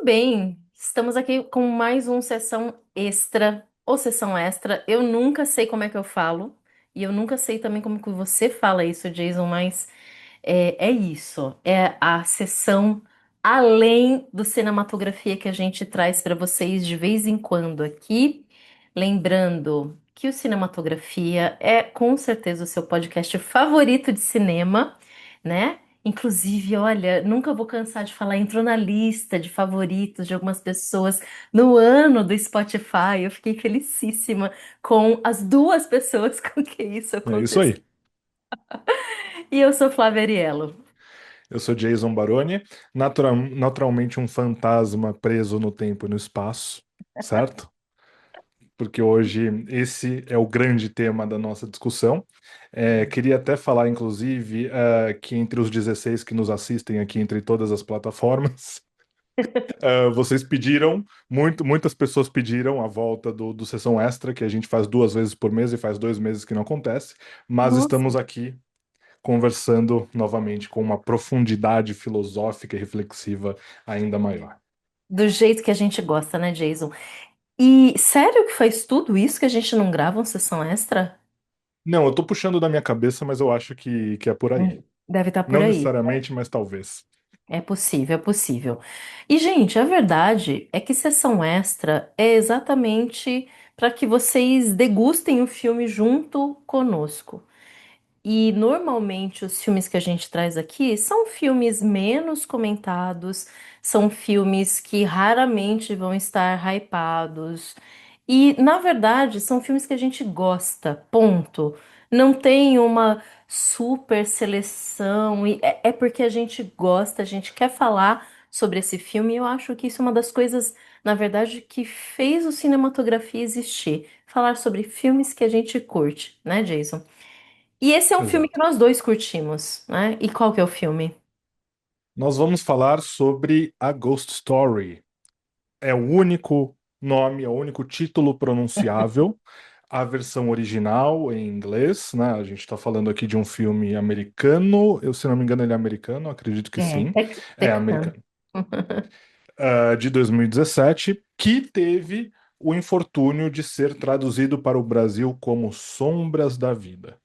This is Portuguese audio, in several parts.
bem, estamos aqui com mais um sessão extra ou sessão extra. Eu nunca sei como é que eu falo e eu nunca sei também como que você fala isso, Jason, mas é isso. É a sessão além do cinematografia que a gente traz para vocês de vez em quando aqui. Lembrando que o Cinematografia é com certeza o seu podcast favorito de cinema, né? Inclusive, olha, nunca vou cansar de falar, entrou na lista de favoritos de algumas pessoas no ano do Spotify. Eu fiquei felicíssima com as duas pessoas com que isso É isso aconteceu. aí. E eu sou Flávia Ariello. Eu sou Jason Baroni, naturalmente um fantasma preso no tempo e no espaço, certo? Porque hoje esse é o grande tema da nossa discussão. Queria até falar, inclusive, que entre os 16 que nos assistem aqui, entre todas as plataformas, vocês pediram, muitas pessoas pediram a volta do Sessão Extra, que a gente faz 2 vezes por mês e faz 2 meses que não acontece, mas Nossa. estamos aqui conversando novamente com uma profundidade filosófica e reflexiva ainda maior. Do jeito que a gente gosta, né, Jason? E sério que faz tudo isso que a gente não grava uma sessão extra? Não, eu tô puxando da minha cabeça, mas eu acho que é por aí. Deve estar por Não aí. necessariamente, mas talvez. É possível, é possível. E, gente, a verdade é que sessão extra é exatamente para que vocês degustem o filme junto conosco. E normalmente os filmes que a gente traz aqui são filmes menos comentados, são filmes que raramente vão estar hypados. E, na verdade, são filmes que a gente gosta, ponto. Não tem uma super seleção, e é porque a gente gosta, a gente quer falar sobre esse filme, e eu acho que isso é uma das coisas, na verdade, que fez o cinematografia existir. Falar sobre filmes que a gente curte, né, Jason? E esse é um filme que Exato. nós dois curtimos, né? E qual que é o filme? Nós vamos falar sobre a Ghost Story. É o único nome, é o único título pronunciável. A versão original em inglês, né? A gente está falando aqui de um filme americano. Eu, se não me engano, ele é americano, acredito que É, sim. É Texano. americano. De 2017, que teve o infortúnio de ser traduzido para o Brasil como Sombras da Vida,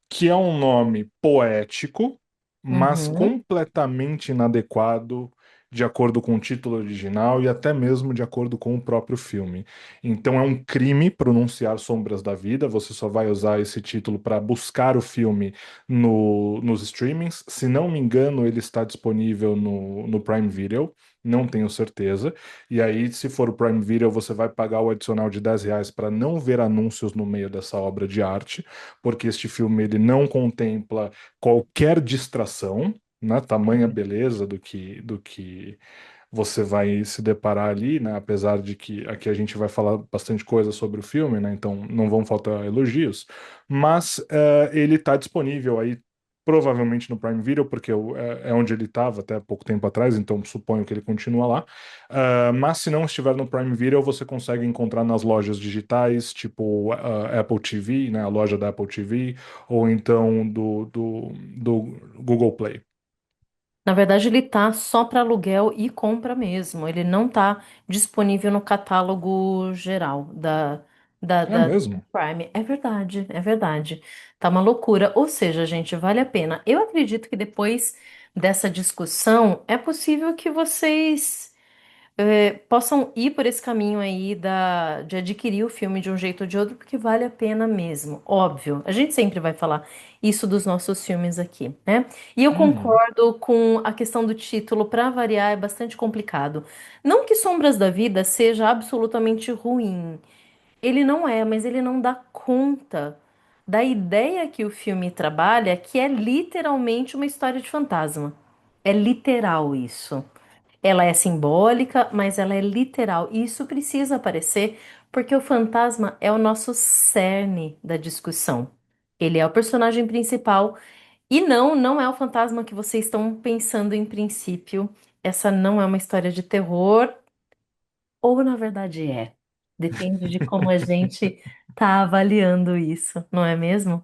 que é um nome poético, mas Uhum. completamente inadequado de acordo com o título original e até mesmo de acordo com o próprio filme. Então é um crime pronunciar Sombras da Vida, você só vai usar esse título para buscar o filme nos streamings. Se não me engano, ele está disponível no Prime Video. Não tenho certeza. E aí, se for o Prime Video, você vai pagar o adicional de R$ 10 para não ver anúncios no meio dessa obra de arte, porque este filme ele não contempla qualquer distração, né? Tamanha beleza do que você vai se deparar ali, né? Apesar de que aqui a gente vai falar bastante coisa sobre o filme, né? Então não vão faltar elogios, mas ele está disponível aí. Provavelmente no Prime Video, porque é onde ele estava até pouco tempo atrás, então suponho que ele continua lá. Mas se não estiver no Prime Video, você consegue encontrar nas lojas digitais, tipo Apple TV, né, a loja da Apple TV, ou então do Google Play. Na verdade, ele tá só para aluguel e compra mesmo. Ele não tá disponível no catálogo geral É da mesmo? Prime. É verdade, é verdade. Tá uma loucura. Ou seja, gente, vale a pena. Eu acredito que depois dessa discussão, é possível que vocês possam ir por esse caminho aí de adquirir o filme de um jeito ou de outro, porque vale a pena mesmo. Óbvio, a gente sempre vai falar isso dos nossos filmes aqui, né? E eu Uhum. concordo com a questão do título, para variar, é bastante complicado. Não que Sombras da Vida seja absolutamente ruim. Ele não é, mas ele não dá conta da ideia que o filme trabalha, que é literalmente uma história de fantasma. É literal isso. Ela é simbólica, mas ela é literal. E isso precisa aparecer porque o fantasma é o nosso cerne da discussão. Ele é o personagem principal e não é o fantasma que vocês estão pensando em princípio. Essa não é uma história de terror, ou na verdade é. Depende de como a gente tá avaliando isso, não é mesmo?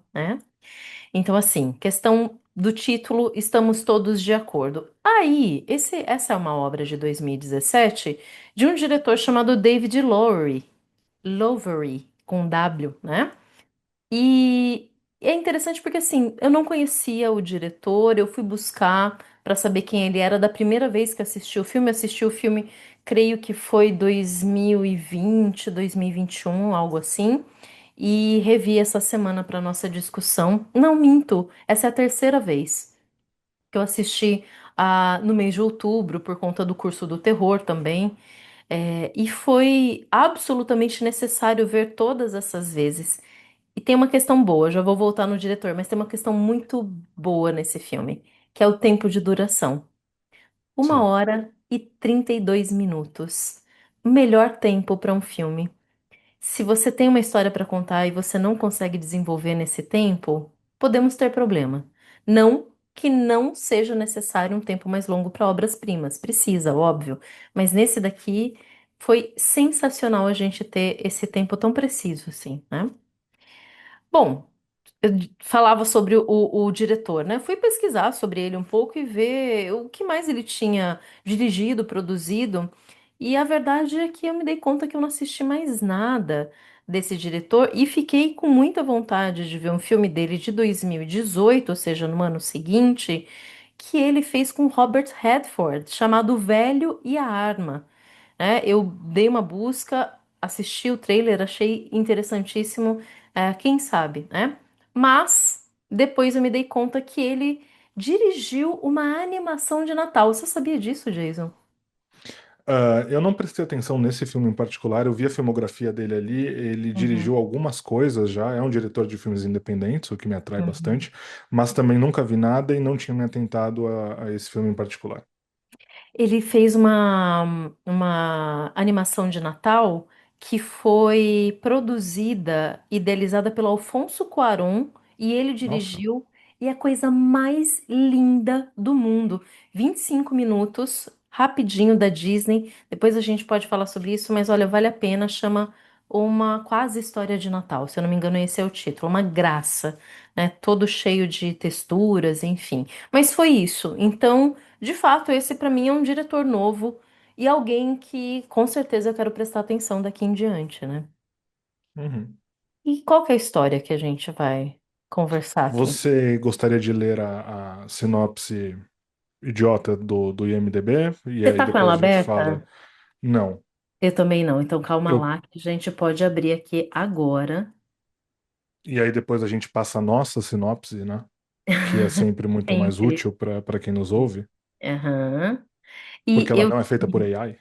Então, assim, questão. do título Estamos Todos de Acordo. Aí, essa é uma obra de 2017 de um diretor chamado David Lowery. Lowery, com W, né? E é interessante porque assim, eu não conhecia o diretor, eu fui buscar para saber quem ele era da primeira vez que assisti o filme, creio que foi 2020, 2021, algo assim, e revi essa semana para nossa discussão. Não minto, essa é a terceira vez que eu assisti no mês de outubro por conta do curso do terror também. E foi absolutamente necessário ver todas essas vezes. E tem uma questão boa, já vou voltar no diretor, mas tem uma questão muito boa nesse filme, que é o tempo de duração. Uma Sim. hora e 32 minutos. O melhor tempo para um filme. Se você tem uma história para contar e você não consegue desenvolver nesse tempo, podemos ter problema. Não que não seja necessário um tempo mais longo para obras-primas, precisa, óbvio, mas nesse daqui foi sensacional a gente ter esse tempo tão preciso assim, né? Bom, falava sobre o diretor, né? Fui pesquisar sobre ele um pouco e ver o que mais ele tinha dirigido, produzido. E a verdade é que eu me dei conta que eu não assisti mais nada desse diretor e fiquei com muita vontade de ver um filme dele de 2018, ou seja, no ano seguinte, que ele fez com Robert Redford, chamado O Velho e a Arma, né? Eu dei uma busca, assisti o trailer, achei interessantíssimo, quem sabe, né? Mas depois eu me dei conta que ele dirigiu uma animação de Natal. Você sabia disso, Jason? Eu não prestei atenção nesse filme em particular, eu vi a filmografia dele ali, ele Uhum, dirigiu algumas coisas já, é um diretor de filmes independentes, o que me atrai uhum. bastante, mas também nunca vi nada e não tinha me atentado a esse filme em particular. Ele fez uma animação de Natal que foi produzida, idealizada pelo Alfonso Cuarón e ele Nossa. dirigiu. E é a coisa mais linda do mundo. 25 minutos, rapidinho da Disney. Depois a gente pode falar sobre isso, mas olha, vale a pena. Chama Uma Quase História de Natal. Se eu não me engano, esse é o título. Uma graça, né? Todo cheio de texturas, enfim. Mas foi isso. Então. De fato, esse para mim é um diretor novo e alguém que com certeza eu quero prestar atenção daqui em diante, né? Uhum. E qual que é a história que a gente vai conversar aqui? Você gostaria de ler a sinopse idiota do IMDb? E Você aí tá com depois ela a gente fala. aberta? Não. Eu também não, então calma Eu... lá que a gente pode abrir aqui agora. E aí depois a gente passa a nossa sinopse, né? Que é sempre muito mais Sempre. útil para quem nos ouve, Aham. E porque ela eu. não é feita por AI.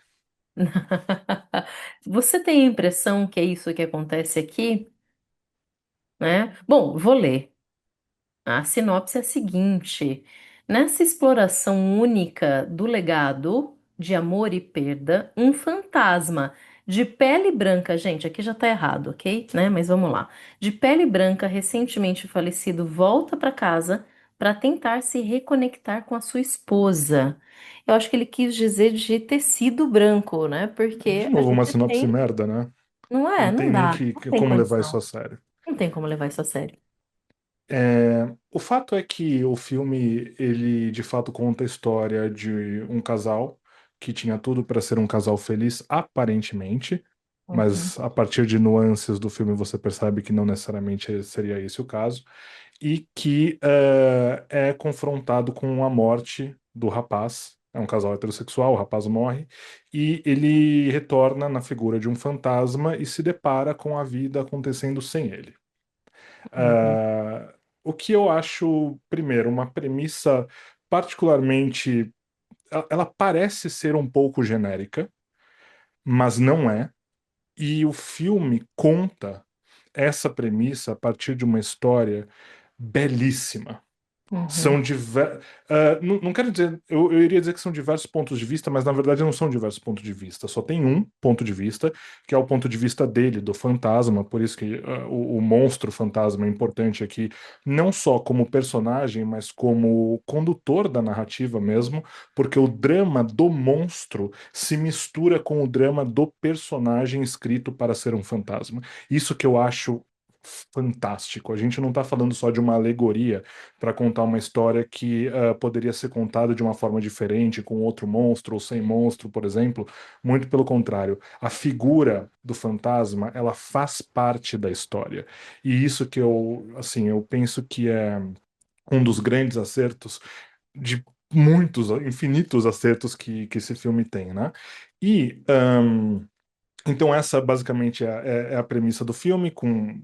Você tem a impressão que é isso que acontece aqui, né? Bom, vou ler. A sinopse é a seguinte: nessa exploração única do legado de amor e perda, um fantasma de pele branca, gente, aqui já tá errado, ok? Né? Mas vamos lá. De pele branca, recentemente falecido, volta para casa para tentar se reconectar com a sua esposa. Eu acho que ele quis dizer de tecido branco, né? De Porque a novo, uma gente sinopse tem. merda, né? Não é? Não Não tem nem dá. Não tem como levar isso condição. a sério. Não tem como levar isso a sério. O fato é que o filme, ele de fato conta a história de um casal que tinha tudo para ser um casal feliz, aparentemente, Uhum, mas a partir de nuances do filme você percebe que não necessariamente seria esse o caso, e que é confrontado com a morte do rapaz. É um casal heterossexual, o rapaz morre, e ele retorna na figura de um fantasma e se depara com a vida acontecendo sem ele. uhum, O que eu acho, primeiro, uma premissa particularmente. Ela parece ser um pouco genérica, mas não é. E o filme conta essa premissa a partir de uma história belíssima. uhum, São diversos. Não quero dizer. Eu iria dizer que são diversos pontos de vista, mas na verdade não são diversos pontos de vista. Só tem um ponto de vista, que é o ponto de vista dele, do fantasma. Por isso que o monstro fantasma é importante aqui, não só como personagem, mas como condutor da narrativa mesmo, porque o drama do monstro se mistura com o drama do personagem escrito para ser um fantasma. Isso que eu acho. fantástico. A gente não está falando só de uma alegoria para contar uma história que poderia ser contada de uma forma diferente, com outro monstro ou sem monstro, por exemplo. Muito pelo contrário. A figura do fantasma, ela faz parte da história. E isso que assim, eu penso que é um dos grandes acertos de muitos, infinitos acertos que esse filme tem, né? E então essa basicamente é a premissa do filme, com,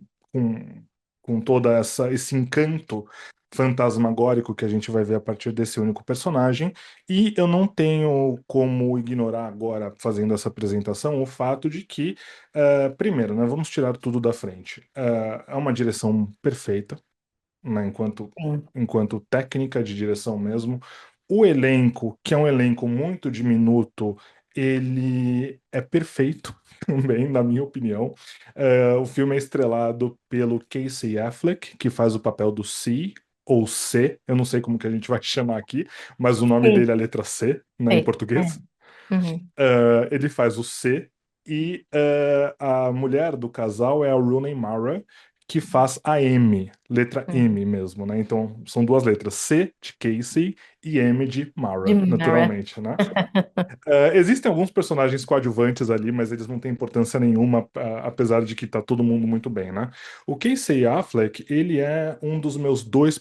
com toda esse encanto fantasmagórico que a gente vai ver a partir desse único personagem. E eu não tenho como ignorar agora, fazendo essa apresentação, o fato de que, primeiro, né, vamos tirar tudo da frente. É uma direção perfeita, né, Sim. enquanto técnica de direção mesmo. O elenco, que é um elenco muito diminuto, ele é perfeito também, na minha opinião. O filme é estrelado pelo Casey Affleck, que faz o papel do C, ou C, eu não sei como que a gente vai chamar aqui, mas o nome Sim, dele é a letra C, né, em sei. português. Uhum. Ele faz o C e a mulher do casal é a Rooney Mara, que faz a M, letra Uhum. M mesmo, né? Então são duas letras, C de Casey e M de De Mara, Mara. naturalmente, né? Existem alguns personagens coadjuvantes ali, mas eles não têm importância nenhuma, apesar de que tá todo mundo muito bem, né? O Casey Affleck, ele é um dos meus dois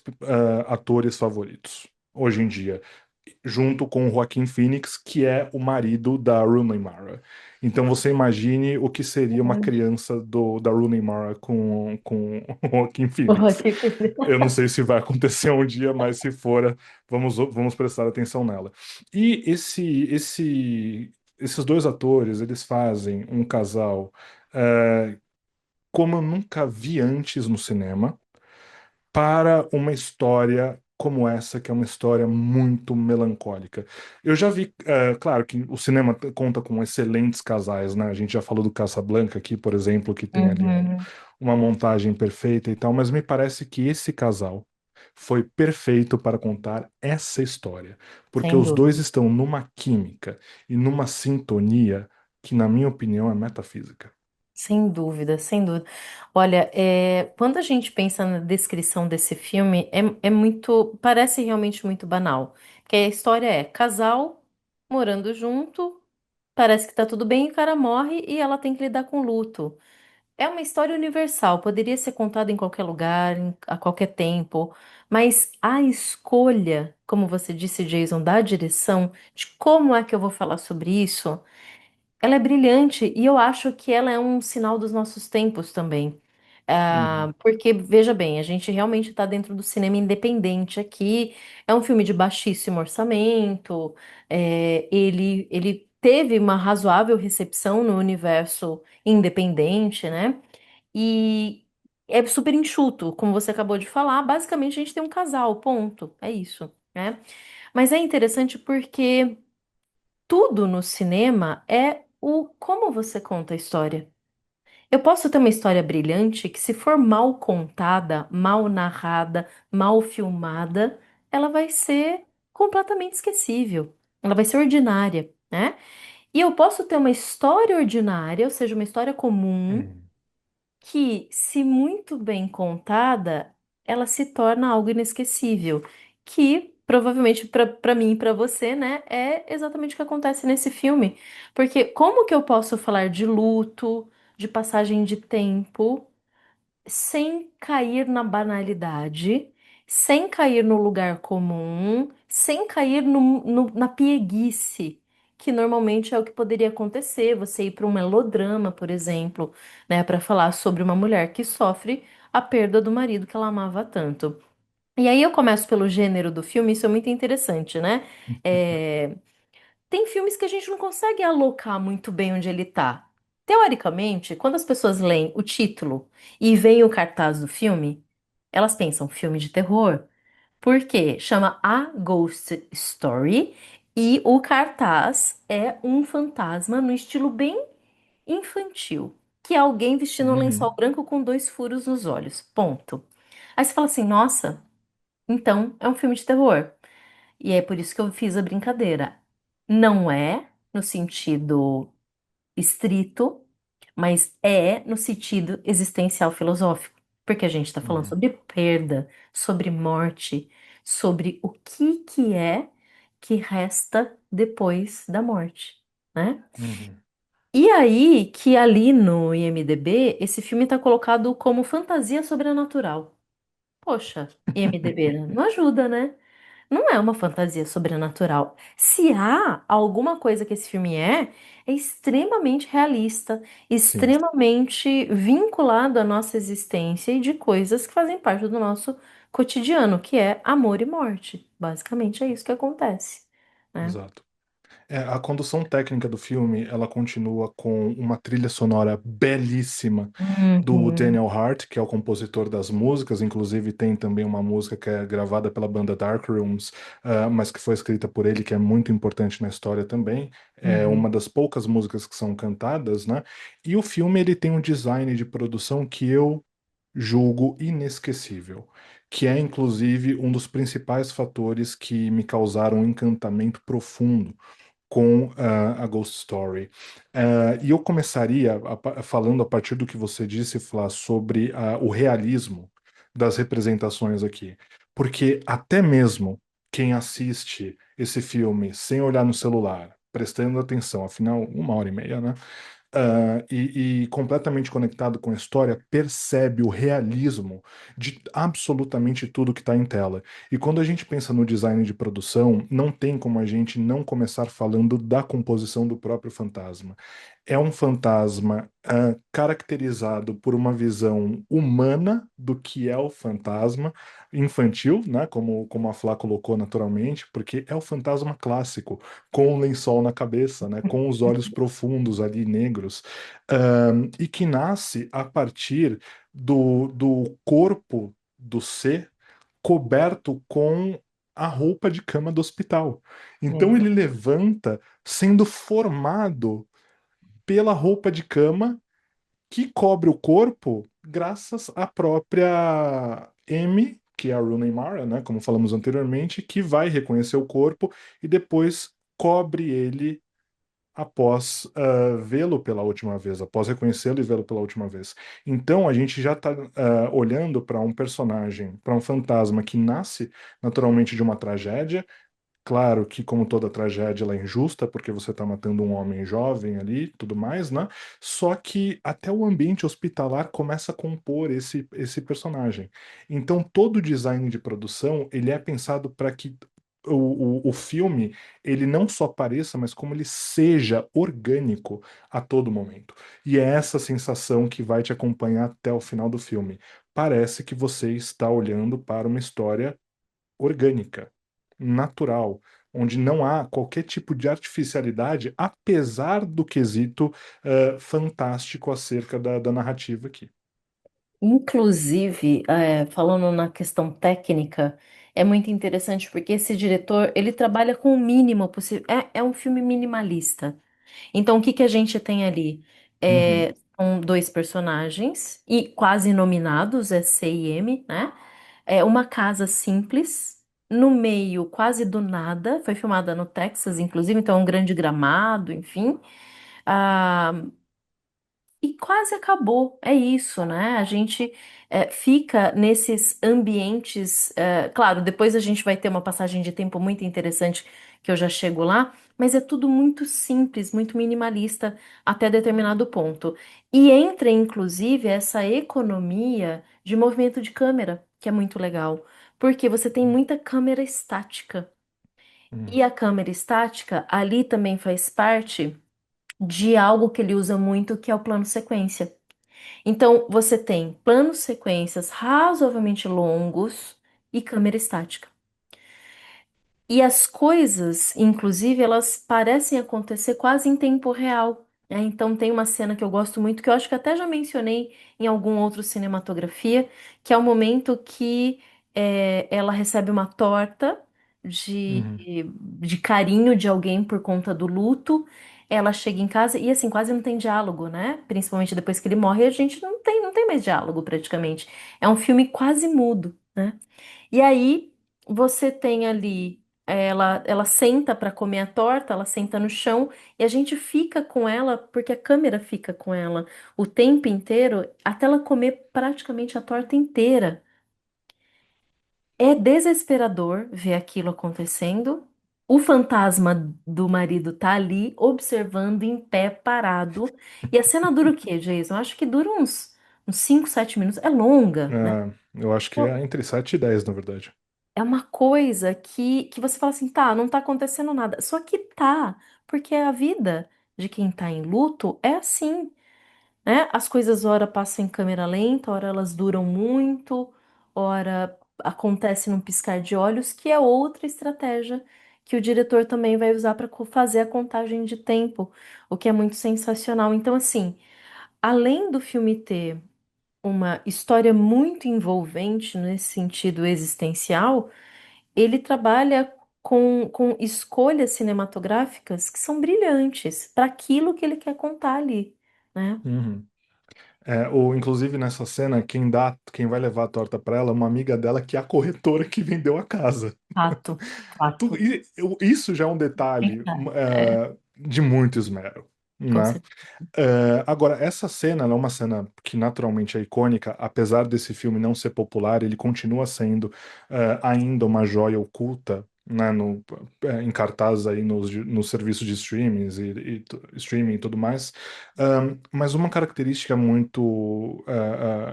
atores favoritos hoje em dia, junto com o Joaquin Phoenix, que é o marido da Rooney Mara. Então você imagine o que seria uma criança da Rooney Mara com o Joaquin Oh, Phoenix. que filho. Eu não sei se vai acontecer um dia, mas se for, vamos prestar atenção nela. E esses dois atores, eles fazem um casal como eu nunca vi antes no cinema para uma história como essa, que é uma história muito melancólica. Eu já vi, claro que o cinema conta com excelentes casais, né? A gente já falou do Casablanca aqui, por exemplo, que tem ali Uhum. uma montagem perfeita e tal, mas me parece que esse casal foi perfeito para contar essa história, porque Sem os dois dúvida. estão numa química e numa sintonia que, na minha opinião, é metafísica. Sem dúvida, sem dúvida. Olha, quando a gente pensa na descrição desse filme, é muito, parece realmente muito banal. Que a história é casal morando junto, parece que tá tudo bem, e o cara morre e ela tem que lidar com luto. É uma história universal, poderia ser contada em qualquer lugar, a qualquer tempo, mas a escolha, como você disse, Jason, da direção, de como é que eu vou falar sobre isso. Ela é brilhante e eu acho que ela é um sinal dos nossos tempos também. Uhum, Porque, veja bem, a gente realmente está dentro do cinema independente aqui. É um filme de baixíssimo orçamento, ele teve uma razoável recepção no universo independente, né? E é super enxuto, como você acabou de falar. Basicamente, a gente tem um casal, ponto. É isso, né? Mas é interessante porque tudo no cinema é o como você conta a história. Eu posso ter uma história brilhante que, se for mal contada, mal narrada, mal filmada, ela vai ser completamente esquecível. Ela vai ser ordinária, né? E eu posso ter uma história ordinária, ou seja, uma história comum, uhum, que, se muito bem contada, ela se torna algo inesquecível, que provavelmente para mim e para você, né, é exatamente o que acontece nesse filme. Porque como que eu posso falar de luto, de passagem de tempo, sem cair na banalidade, sem cair no lugar comum, sem cair na pieguice, que normalmente é o que poderia acontecer, você ir para um melodrama, por exemplo, né, para falar sobre uma mulher que sofre a perda do marido que ela amava tanto. E aí eu começo pelo gênero do filme, isso é muito interessante, né? É, tem filmes que a gente não consegue alocar muito bem onde ele tá. Teoricamente, quando as pessoas leem o título e veem o cartaz do filme, elas pensam filme de terror. Por quê? Chama A Ghost Story e o cartaz é um fantasma no estilo bem infantil, que é alguém vestindo um lençol uhum. branco com dois furos nos olhos. Ponto. Aí você fala assim, nossa, então é um filme de terror. E é por isso que eu fiz a brincadeira. Não é no sentido estrito, mas é no sentido existencial filosófico. Porque a gente está falando Uhum. sobre perda, sobre morte, sobre o que é que resta depois da morte, né? Uhum. E aí que ali no IMDb esse filme está colocado como fantasia sobrenatural. Poxa, IMDb não ajuda, né? Não é uma fantasia sobrenatural. Se há alguma coisa que esse filme é extremamente realista, Sim, extremamente vinculado à nossa existência e de coisas que fazem parte do nosso cotidiano, que é amor e morte. Basicamente é isso que acontece, né? exato. A condução técnica do filme, ela continua com uma trilha sonora belíssima do Uhum, Daniel Hart, que é o compositor das músicas. Inclusive tem também uma música que é gravada pela banda Dark Rooms, mas que foi escrita por ele, que é muito importante na história também. É uhum, uma das poucas músicas que são cantadas, né? E o filme ele tem um design de produção que eu julgo inesquecível, que é inclusive um dos principais fatores que me causaram um encantamento profundo com a Ghost Story. E eu começaria falando a partir do que você disse, Flá, sobre o realismo das representações aqui. Porque até mesmo quem assiste esse filme sem olhar no celular, prestando atenção, afinal, 1 hora e meia, né? E completamente conectado com a história, percebe o realismo de absolutamente tudo que está em tela. E quando a gente pensa no design de produção, não tem como a gente não começar falando da composição do próprio fantasma. É um fantasma, caracterizado por uma visão humana do que é o fantasma, infantil, né? Como a Flá colocou naturalmente, porque é o fantasma clássico com o lençol na cabeça, né, com os olhos profundos ali negros, e que nasce a partir do corpo do ser coberto com a roupa de cama do hospital. Então ele exato. levanta sendo formado pela roupa de cama que cobre o corpo graças à própria M, que é a Rooney Mara, né, como falamos anteriormente, que vai reconhecer o corpo e depois cobre ele após vê-lo pela última vez, após reconhecê-lo e vê-lo pela última vez. Então a gente já está olhando para um personagem, para um fantasma que nasce naturalmente de uma tragédia. Claro que, como toda tragédia, ela é injusta, porque você está matando um homem jovem ali, tudo mais, né? Só que até o ambiente hospitalar começa a compor esse personagem. Então, todo o design de produção, ele é pensado para que o filme, ele não só pareça, mas como ele seja orgânico a todo momento. E é essa sensação que vai te acompanhar até o final do filme. Parece que você está olhando para uma história orgânica, natural, onde não há qualquer tipo de artificialidade, apesar do quesito fantástico acerca da narrativa aqui. Inclusive, falando na questão técnica, é muito interessante porque esse diretor, ele trabalha com o mínimo possível. É um filme minimalista. Então, o que que a gente tem ali? Uhum, São dois personagens, e quase nominados, é C e M, né? É uma casa simples, no meio quase do nada, foi filmada no Texas, inclusive, então é um grande gramado, enfim. Ah, e quase acabou, é isso, né? A gente fica nesses ambientes. Claro, depois a gente vai ter uma passagem de tempo muito interessante, que eu já chego lá, mas é tudo muito simples, muito minimalista até determinado ponto. E entra, inclusive, essa economia de movimento de câmera, que é muito legal, porque você tem muita câmera estática. uhum, E a câmera estática ali também faz parte de algo que ele usa muito, que é o plano sequência. Então, você tem planos sequências razoavelmente longos e câmera estática. E as coisas, inclusive, elas parecem acontecer quase em tempo real, né? Então, tem uma cena que eu gosto muito, que eu acho que até já mencionei em algum outro cinematografia, que é o momento que ela recebe uma torta de, uhum, de carinho de alguém por conta do luto. Ela chega em casa e, assim, quase não tem diálogo, né? Principalmente depois que ele morre, a gente não tem mais diálogo praticamente. É um filme quase mudo, né? E aí, você tem ali. ela senta para comer a torta, ela senta no chão e a gente fica com ela, porque a câmera fica com ela o tempo inteiro, até ela comer praticamente a torta inteira. É desesperador ver aquilo acontecendo. O fantasma do marido tá ali, observando em pé, parado. E a cena dura o quê, Jason? Acho que dura uns 5, 7 minutos. É longa, né? Eu acho que é entre 7 e 10, na verdade. É uma coisa que você fala assim, tá, não tá acontecendo nada. Só que tá, porque a vida de quem tá em luto é assim, né? As coisas ora passam em câmera lenta, ora elas duram muito, ora acontece num piscar de olhos, que é outra estratégia que o diretor também vai usar para fazer a contagem de tempo, o que é muito sensacional. Então, assim, além do filme ter uma história muito envolvente nesse sentido existencial, ele trabalha com escolhas cinematográficas que são brilhantes para aquilo que ele quer contar ali, né? Uhum. Inclusive nessa cena, quem vai levar a torta pra ela é uma amiga dela que é a corretora que vendeu a casa. Fato, fato. Isso já é um detalhe É, de muito esmero, com né? certeza. Agora, essa cena ela é uma cena que naturalmente é icônica, apesar desse filme não ser popular, ele continua sendo ainda uma joia oculta, né, em cartaz aí nos serviços de streaming e tudo mais. Mas uma característica muito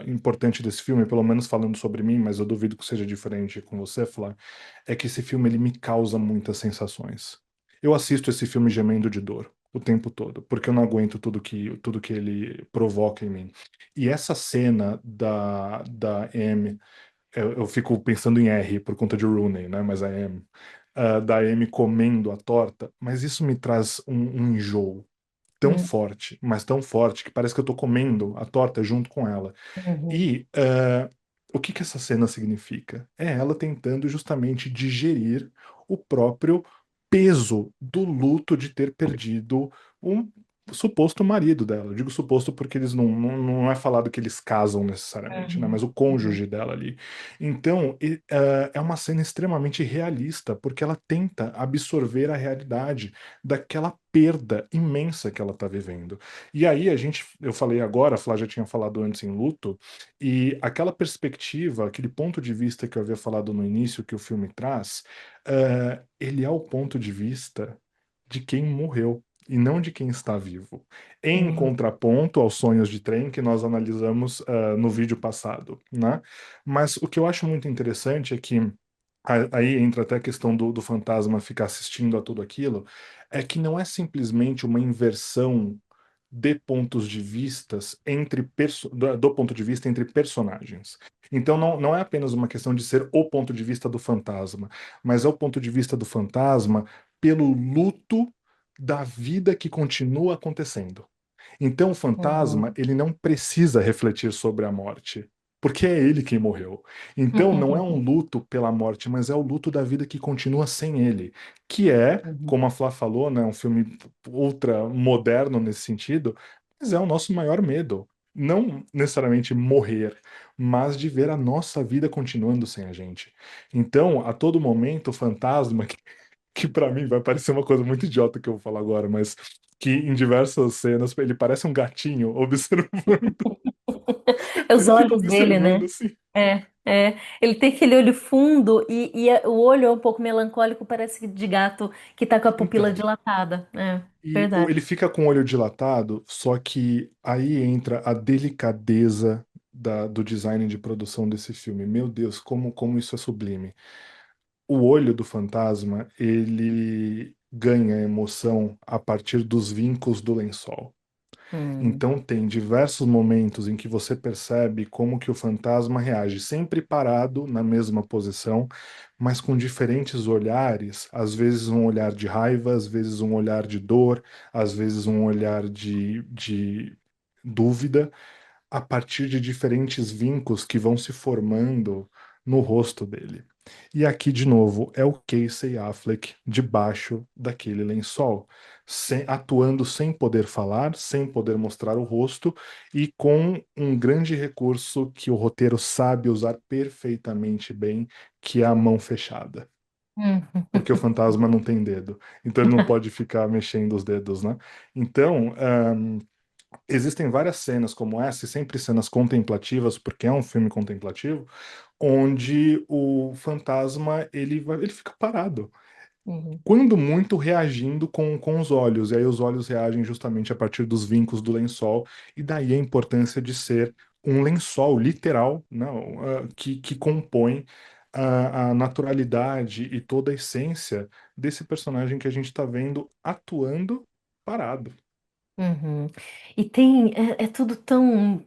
importante desse filme, pelo menos falando sobre mim, mas eu duvido que seja diferente com você, Flá, é que esse filme ele me causa muitas sensações. Eu assisto esse filme gemendo de dor o tempo todo, porque eu não aguento tudo que ele provoca em mim. E essa cena da M, eu fico pensando em R por conta de Rooney, né? Mas a M, da M comendo a torta, mas isso me traz um enjoo tão Hum, forte, mas tão forte, que parece que eu tô comendo a torta junto com ela. uhum, E o que que essa cena significa? É ela tentando justamente digerir o próprio peso do luto de ter perdido um suposto marido dela. Eu digo suposto porque eles não é falado que eles casam necessariamente, né? uhum, Mas o uhum, cônjuge dela ali. Então, é uma cena extremamente realista, porque ela tenta absorver a realidade daquela perda imensa que ela está vivendo. E aí eu falei agora, a Flá já tinha falado antes em luto, e aquela perspectiva, aquele ponto de vista que eu havia falado no início que o filme traz, ele é o ponto de vista de quem morreu e não de quem está vivo. Em uhum, contraponto aos sonhos de trem que nós analisamos no vídeo passado, né? Mas o que eu acho muito interessante é que aí entra até a questão do fantasma ficar assistindo a tudo aquilo, é que não é simplesmente uma inversão de pontos de vistas do ponto de vista entre personagens. Então não é apenas uma questão de ser o ponto de vista do fantasma, mas é o ponto de vista do fantasma pelo luto da vida que continua acontecendo. Então, o fantasma, uhum, ele não precisa refletir sobre a morte, porque é ele quem morreu. Então, não é um uhum, luto pela morte, mas é o luto da vida que continua sem ele, que é, uhum, como a Flá falou, né, um filme ultra moderno nesse sentido, mas é o nosso maior medo. Não necessariamente morrer, mas de ver a nossa vida continuando sem a gente. Então, a todo momento, o fantasma, que para mim vai parecer uma coisa muito idiota que eu vou falar agora, mas que em diversas cenas ele parece um gatinho observando, Os ele fica olhos dele, observando né? assim. É. Ele tem aquele olho fundo o olho é um pouco melancólico, parece de gato que tá com a pupila Então, dilatada. É, ele verdade. fica com o olho dilatado, só que aí entra a delicadeza do design de produção desse filme. Meu Deus, como isso é sublime. O olho do fantasma, ele ganha emoção a partir dos vincos do lençol. Hum, Então tem diversos momentos em que você percebe como que o fantasma reage, sempre parado na mesma posição, mas com diferentes olhares, às vezes um olhar de raiva, às vezes um olhar de dor, às vezes um olhar de dúvida, a partir de diferentes vincos que vão se formando no rosto dele. E aqui, de novo, é o Casey Affleck debaixo daquele lençol, atuando sem poder falar, sem poder mostrar o rosto e com um grande recurso que o roteiro sabe usar perfeitamente bem, que é a mão fechada. Uhum. porque o fantasma não tem dedo, então ele não pode ficar mexendo os dedos, né? Então, existem várias cenas como essa, e sempre cenas contemplativas, porque é um filme contemplativo, onde o fantasma ele fica parado. Uhum. Quando muito reagindo com os olhos, e aí os olhos reagem justamente a partir dos vincos do lençol, e daí a importância de ser um lençol literal, não, que compõe a naturalidade e toda a essência desse personagem que a gente está vendo atuando parado. Uhum. E tem, é tudo tão,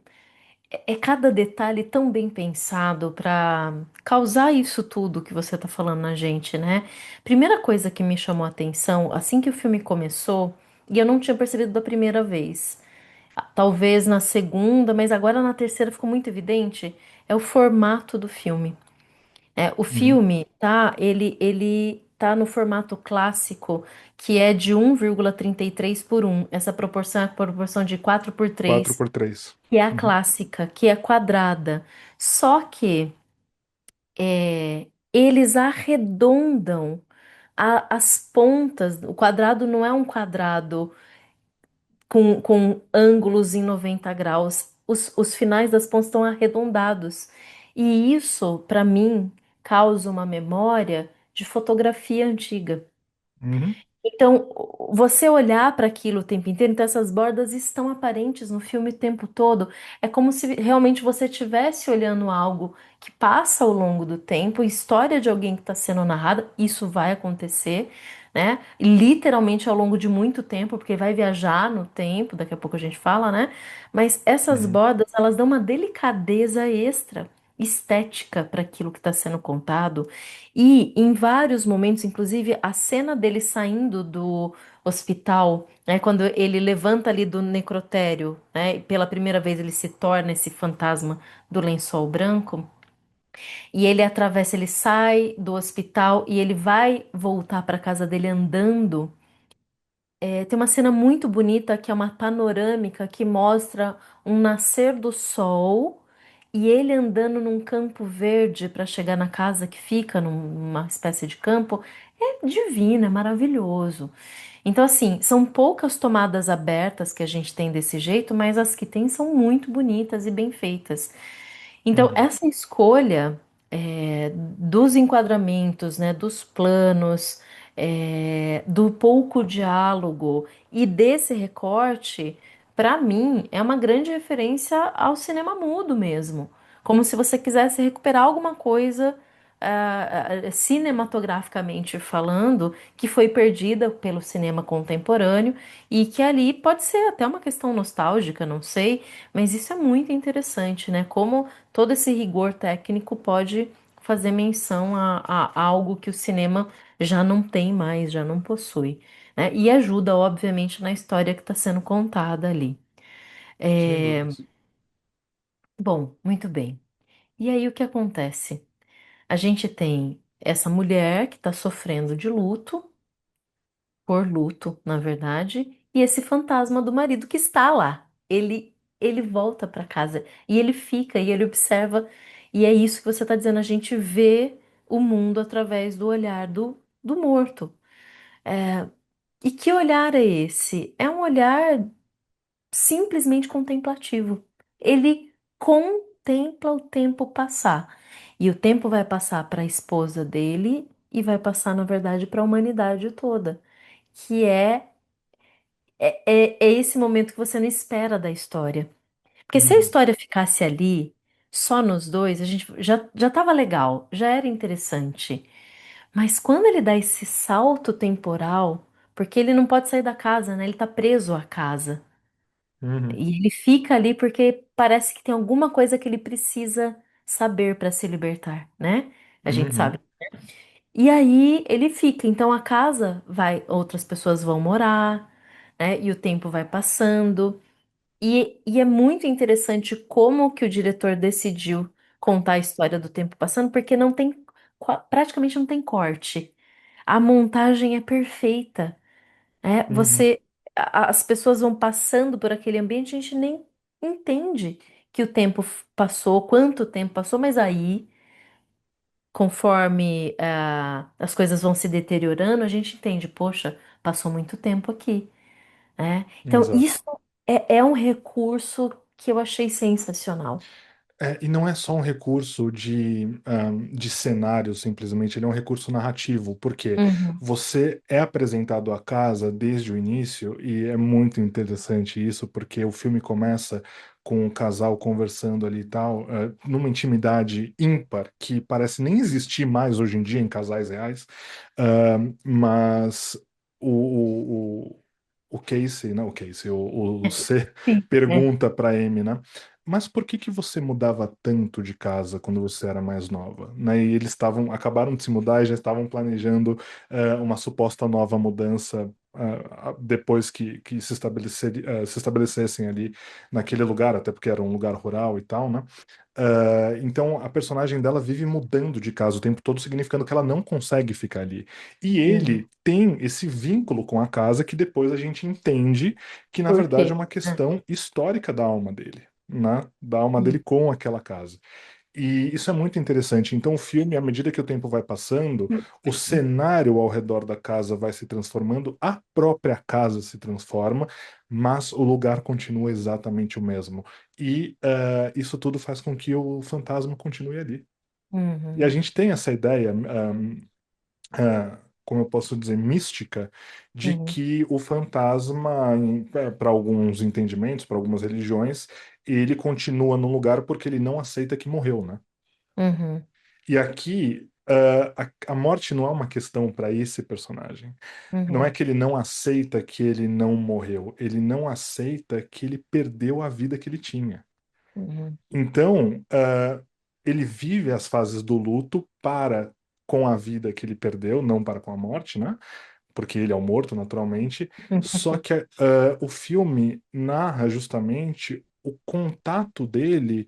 é cada detalhe tão bem pensado para causar isso tudo que você tá falando na gente, né? Primeira coisa que me chamou a atenção, assim que o filme começou, e eu não tinha percebido da primeira vez, talvez na segunda, mas agora na terceira ficou muito evidente, é o formato do filme. O Uhum. filme, tá? Ele tá no formato clássico, que é de 1,33 por 1. Essa proporção é a proporção de 4 por Quatro 3, por três. que é a Uhum. clássica, que é quadrada. Só que eles arredondam as pontas. O quadrado não é um quadrado com ângulos em 90 graus. Os finais das pontas estão arredondados. E isso, para mim, causa uma memória de fotografia antiga. Uhum. Então, você olhar para aquilo o tempo inteiro, então essas bordas estão aparentes no filme o tempo todo. É como se realmente você estivesse olhando algo que passa ao longo do tempo, história de alguém que está sendo narrada, isso vai acontecer, né? Literalmente ao longo de muito tempo, porque vai viajar no tempo, daqui a pouco a gente fala, né? Mas essas Uhum. bordas, elas dão uma delicadeza extra, estética para aquilo que está sendo contado. E em vários momentos, inclusive a cena dele saindo do hospital, né, quando ele levanta ali do necrotério, né, e pela primeira vez ele se torna esse fantasma do lençol branco, e ele atravessa, ele sai do hospital e ele vai voltar para casa dele andando. Tem uma cena muito bonita que é uma panorâmica que mostra um nascer do sol e ele andando num campo verde para chegar na casa que fica numa espécie de campo. É divino, é maravilhoso. Então, assim, são poucas tomadas abertas que a gente tem desse jeito, mas as que tem são muito bonitas e bem feitas. Então, Uhum. essa escolha dos enquadramentos, né, dos planos, do pouco diálogo e desse recorte, para mim, é uma grande referência ao cinema mudo mesmo. Como se você quisesse recuperar alguma coisa, cinematograficamente falando, que foi perdida pelo cinema contemporâneo e que ali pode ser até uma questão nostálgica, não sei, mas isso é muito interessante, né? Como todo esse rigor técnico pode fazer menção a algo que o cinema já não tem mais, já não possui, né? E ajuda, obviamente, na história que está sendo contada ali. Sem É, dúvidas. bom, muito bem. E aí o que acontece? A gente tem essa mulher que está sofrendo de luto, por luto, na verdade, e esse fantasma do marido que está lá. Ele volta para casa e ele fica e ele observa, e é isso que você está dizendo, a gente vê o mundo através do olhar do morto. E que olhar é esse? É um olhar simplesmente contemplativo. Ele contempla o tempo passar. E o tempo vai passar para a esposa dele e vai passar, na verdade, para a humanidade toda, que é esse momento que você não espera da história. Porque se a Uhum. história ficasse ali, só nos dois, a gente já tava legal, já era interessante. Mas quando ele dá esse salto temporal, porque ele não pode sair da casa, né? Ele tá preso à casa. Uhum. E ele fica ali porque parece que tem alguma coisa que ele precisa saber para se libertar, né? A gente sabe. Uhum. E aí ele fica. Então a casa vai, outras pessoas vão morar, né? E o tempo vai passando. E é muito interessante como que o diretor decidiu contar a história do tempo passando, porque não tem, praticamente não tem corte. A montagem é perfeita, né? Uhum. As pessoas vão passando por aquele ambiente, a gente nem entende que o tempo passou, quanto tempo passou, mas aí conforme as coisas vão se deteriorando, a gente entende, poxa, passou muito tempo aqui, né? Então, Exato. isso é um recurso que eu achei sensacional. E não é só um recurso de cenário, simplesmente, ele é um recurso narrativo, porque Uhum, você é apresentado à casa desde o início, e é muito interessante isso, porque o filme começa com o casal conversando ali e tal, numa intimidade ímpar, que parece nem existir mais hoje em dia em casais reais, mas o Casey, não o Casey, o C sim, é. pergunta para Amy, né? Mas por que que você mudava tanto de casa quando você era mais nova? Né? E eles acabaram de se mudar e já estavam planejando uma suposta nova mudança depois que se estabelecessem ali naquele lugar, até porque era um lugar rural e tal, né? Então a personagem dela vive mudando de casa o tempo todo, significando que ela não consegue ficar ali. E Uhum. ele tem esse vínculo com a casa que depois a gente entende que na Por verdade é quê? uma É. questão histórica da alma dele, né? Da alma dele Uhum. com aquela casa. E isso é muito interessante. Então, o filme, à medida que o tempo vai passando, o cenário ao redor da casa vai se transformando, a própria casa se transforma, mas o lugar continua exatamente o mesmo. E isso tudo faz com que o fantasma continue ali. E a Uhum. gente tem essa ideia, como eu posso dizer, mística, de Uhum. que o fantasma, para alguns entendimentos, para algumas religiões, ele continua no lugar porque ele não aceita que morreu, né? Uhum. E aqui, a morte não é uma questão para esse personagem. Não é Uhum. que ele não aceita que ele não morreu, ele não aceita que ele perdeu a vida que ele tinha. Uhum. Então, ele vive as fases do luto para com a vida que ele perdeu, não para com a morte, né? Porque ele é o morto, naturalmente. Só que o filme narra justamente o contato dele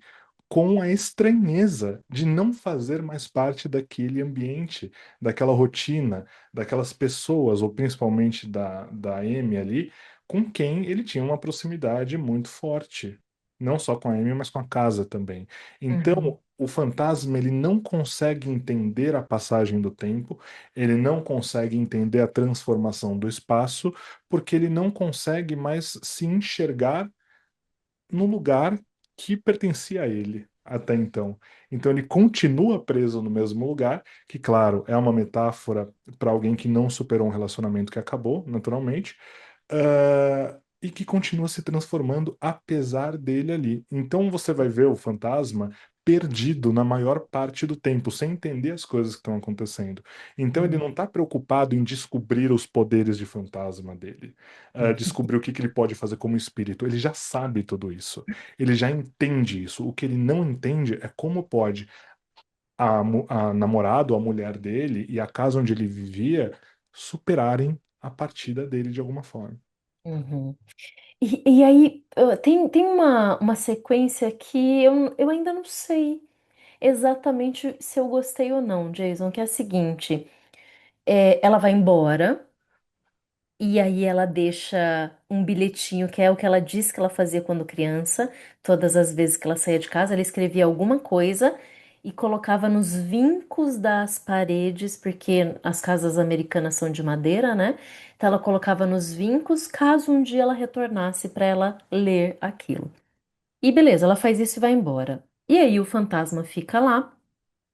com a estranheza de não fazer mais parte daquele ambiente, daquela rotina, daquelas pessoas, ou principalmente da Amy ali, com quem ele tinha uma proximidade muito forte. Não só com a Amy, mas com a casa também. Uhum. Então, o fantasma ele não consegue entender a passagem do tempo, ele não consegue entender a transformação do espaço, porque ele não consegue mais se enxergar no lugar que pertencia a ele até então. Então ele continua preso no mesmo lugar, que, claro, é uma metáfora para alguém que não superou um relacionamento que acabou, naturalmente, e que continua se transformando apesar dele ali. Então você vai ver o fantasma perdido na maior parte do tempo, sem entender as coisas que estão acontecendo. Então ele Uhum. não está preocupado em descobrir os poderes de fantasma dele, descobrir o que que ele pode fazer como espírito. Ele já sabe tudo isso. Ele já entende isso. O que ele não entende é como pode a namorada ou a mulher dele e a casa onde ele vivia superarem a partida dele de alguma forma. Uhum. E aí, tem uma sequência que eu ainda não sei exatamente se eu gostei ou não, Jason, que é a seguinte: ela vai embora. E aí ela deixa um bilhetinho, que é o que ela disse que ela fazia quando criança. Todas as vezes que ela saía de casa, ela escrevia alguma coisa e colocava nos vincos das paredes, porque as casas americanas são de madeira, né? Então ela colocava nos vincos, caso um dia ela retornasse para ela ler aquilo. E beleza, ela faz isso e vai embora. E aí o fantasma fica lá.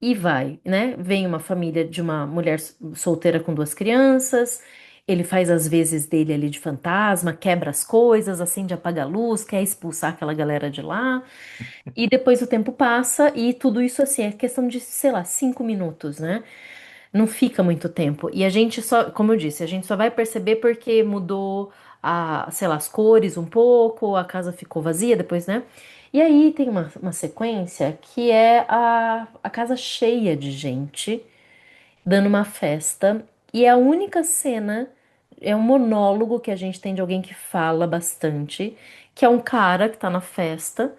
E vai, né? Vem uma família de uma mulher solteira com duas crianças. Ele faz as vezes dele ali de fantasma, quebra as coisas, acende, apaga a luz, quer expulsar aquela galera de lá. E depois o tempo passa e tudo isso assim é questão de, sei lá, 5 minutos, né? Não fica muito tempo. E a gente só, como eu disse, a gente só vai perceber porque mudou sei lá, as cores um pouco, a casa ficou vazia depois, né? E aí tem uma sequência que é a casa cheia de gente dando uma festa. E é a única cena, é um monólogo que a gente tem de alguém que fala bastante, que é um cara que tá na festa.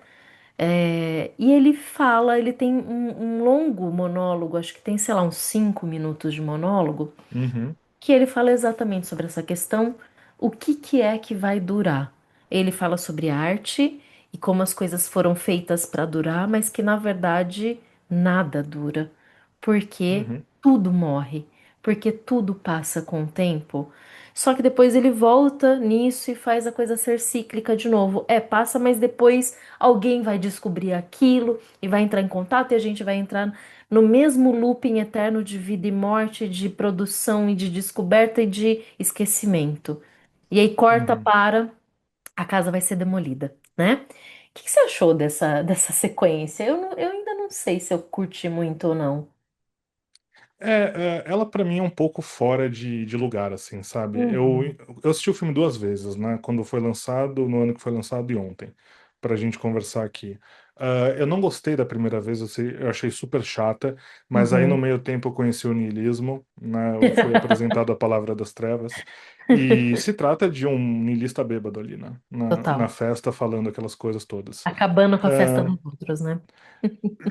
E ele fala, ele tem um longo monólogo, acho que tem, sei lá, uns 5 minutos de monólogo, Uhum. que ele fala exatamente sobre essa questão, o que que é que vai durar. Ele fala sobre arte e como as coisas foram feitas para durar, mas que na verdade nada dura, porque Uhum, tudo morre, porque tudo passa com o tempo. Só que depois ele volta nisso e faz a coisa ser cíclica de novo. É, passa, mas depois alguém vai descobrir aquilo e vai entrar em contato e a gente vai entrar no mesmo looping eterno de vida e morte, de produção e de descoberta e de esquecimento. E aí corta uhum. para a casa vai ser demolida, né? O que que você achou dessa sequência? Eu ainda não sei se eu curti muito ou não. Ela pra mim é um pouco fora de lugar, assim, sabe? Uhum. Eu assisti o filme duas vezes, né? Quando foi lançado, no ano que foi lançado e ontem, pra gente conversar aqui. Eu não gostei da primeira vez, eu achei super chata, mas aí no Uhum. meio tempo eu conheci o niilismo, né? Eu fui apresentado a Palavra das Trevas, e se trata de um niilista bêbado ali, né? Na Total. festa, falando aquelas coisas todas. Acabando com a festa Ah, dos outros, né?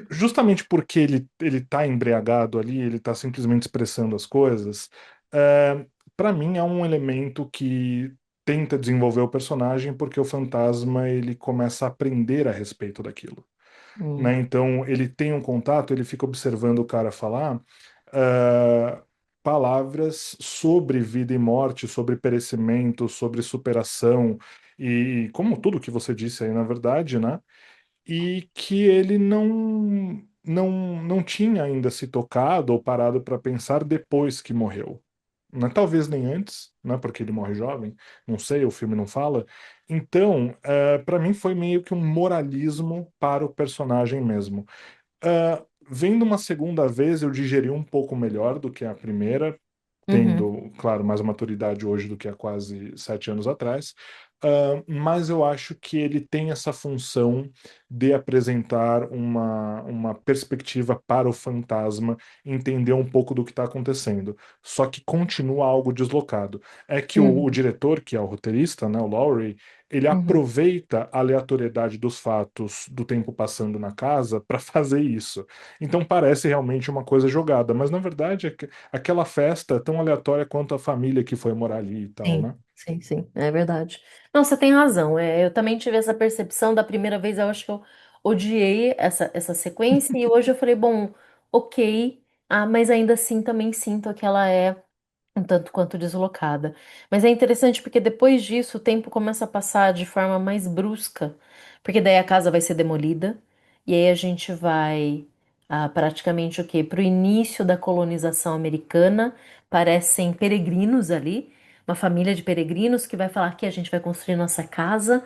Justamente porque ele tá embriagado ali, ele tá simplesmente expressando as coisas, é, para mim é um elemento que tenta desenvolver o personagem porque o fantasma ele começa a aprender a respeito daquilo, Hum. né? Então ele tem um contato, ele fica observando o cara falar é, palavras sobre vida e morte, sobre perecimento, sobre superação e como tudo que você disse aí na verdade, né? E que ele não tinha ainda se tocado ou parado para pensar depois que morreu. Né? Talvez nem antes, né? Porque ele morre jovem, não sei, o filme não fala. Então, para mim foi meio que um moralismo para o personagem mesmo. Vendo uma segunda vez, eu digeri um pouco melhor do que a primeira, Uhum. tendo, claro, mais maturidade hoje do que há quase 7 anos atrás. Mas eu acho que ele tem essa função de apresentar uma perspectiva para o fantasma, entender um pouco do que está acontecendo. Só que continua algo deslocado. É que o Uhum. diretor, que é o roteirista, né, o Lowry, ele Uhum. aproveita a aleatoriedade dos fatos do tempo passando na casa para fazer isso. Então parece realmente uma coisa jogada, mas na verdade aquela festa é tão aleatória quanto a família que foi morar ali e tal, Sim, né? sim, sim, é verdade. Não, você tem razão. É, eu também tive essa percepção da primeira vez, eu acho que eu odiei essa sequência, e hoje eu falei, bom, ok, mas ainda assim também sinto que ela é um tanto quanto deslocada. Mas é interessante porque depois disso o tempo começa a passar de forma mais brusca, porque daí a casa vai ser demolida, e aí a gente vai praticamente o quê? Para o início da colonização americana, parecem peregrinos ali, uma família de peregrinos que vai falar que a gente vai construir nossa casa,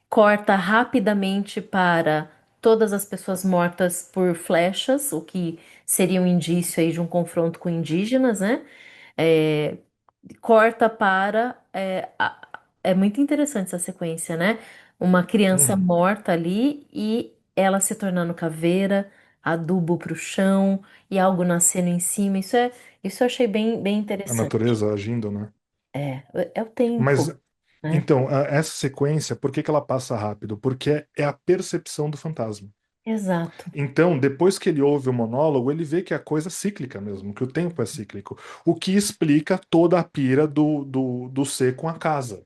corta rapidamente para todas as pessoas mortas por flechas, o que seria um indício aí de um confronto com indígenas, né? É, corta para. É muito interessante essa sequência, né? Uma criança Uhum. morta ali e ela se tornando caveira, adubo para o chão e algo nascendo em cima. Isso eu achei bem A interessante. natureza agindo, né? É o Mas tempo, né? então, essa sequência, por que que ela passa rápido? Porque é a percepção do fantasma. Exato. Então, depois que ele ouve o monólogo, ele vê que a coisa é cíclica mesmo, que o tempo é cíclico. O que explica toda a pira do ser com a casa,